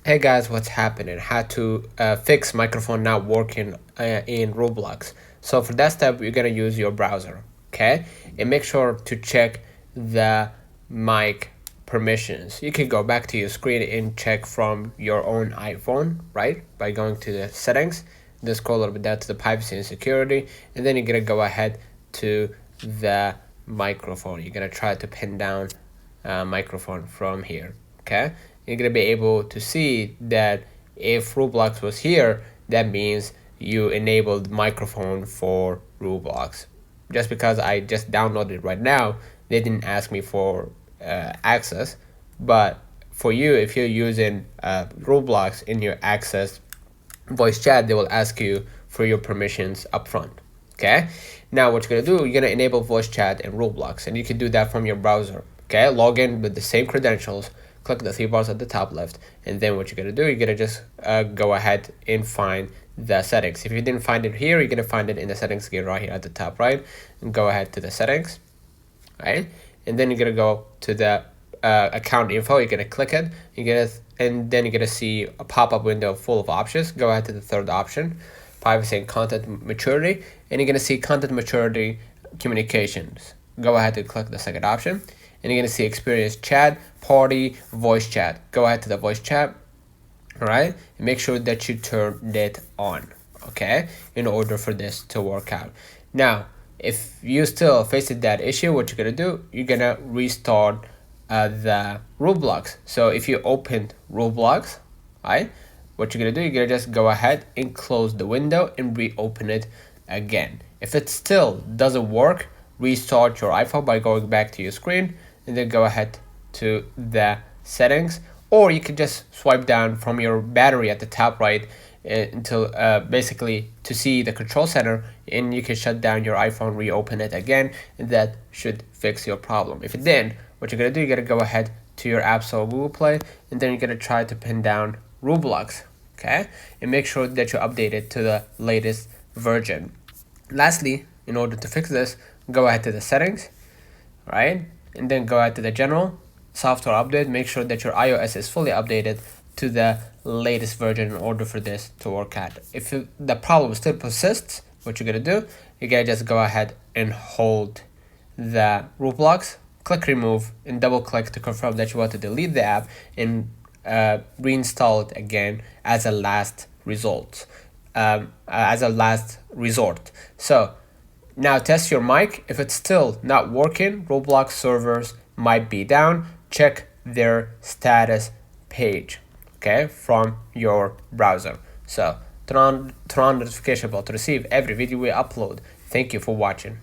Hey guys, what's happening? How to fix microphone not working in Roblox. So for that step, you're gonna use your browser, okay? And make sure to check the mic permissions. You can go back to your screen and check from your own iPhone, right? By going to the settings, then scroll a little bit down to the privacy and security, and then you're gonna go ahead to the microphone. You're gonna try to pin down microphone from here, okay? You're gonna be able to see that if Roblox was here, that means you enabled microphone for Roblox. Just because I just downloaded it right now, they didn't ask me for access, but for you, if you're using Roblox in your access voice chat, they will ask you for your permissions up front. Okay, now what you're gonna do, you're gonna enable voice chat in Roblox, and you can do that from your browser. Okay, log in with the same credentials, click the three bars at the top left, and then what you're gonna do, you're gonna just go ahead and find the settings. If you didn't find it here, you're gonna find it in the settings again right here at the top right, and go ahead to the settings, right, and then you're gonna go to the account info. You're gonna click it, and then you're gonna see a pop-up window full of options. Go ahead to the third option, privacy and content maturity, and you're gonna see content maturity communications. Go ahead and click the second option, and you're gonna see experience chat, party, voice chat. Go ahead to the voice chat, all right, and make sure that you turn it on, okay, in order for this to work out. Now, if you still facing that issue, what you're gonna do, you're gonna restart the Roblox. So if you opened Roblox, right, what you're gonna do, you're gonna just go ahead and close the window and reopen it again. If it still doesn't work, restart your iPhone by going back to your screen, and then go ahead to the settings, or you can just swipe down from your battery at the top right until basically to see the control center, and you can shut down your iPhone, reopen it again, and that should fix your problem. If it didn't, what you're gonna do, you're gonna go ahead to your App Store, Google Play, and then you're gonna try to pin down Roblox, okay, and make sure that you update it to the latest version. Lastly, in order to fix this, go ahead to the settings, right, and then go ahead to the general software update. Make sure that your iOS is fully updated to the latest version in order for this to work out. If the problem still persists, what you're gonna do, you're gonna just go ahead and hold the Roblox, click remove, and double click to confirm that you want to delete the app, and reinstall it again as a last result, as a last resort. So now test your mic. If it's still not working, Roblox servers might be down. Check their status page, okay, from your browser. So turn on notification bell to receive every video we upload. Thank you for watching.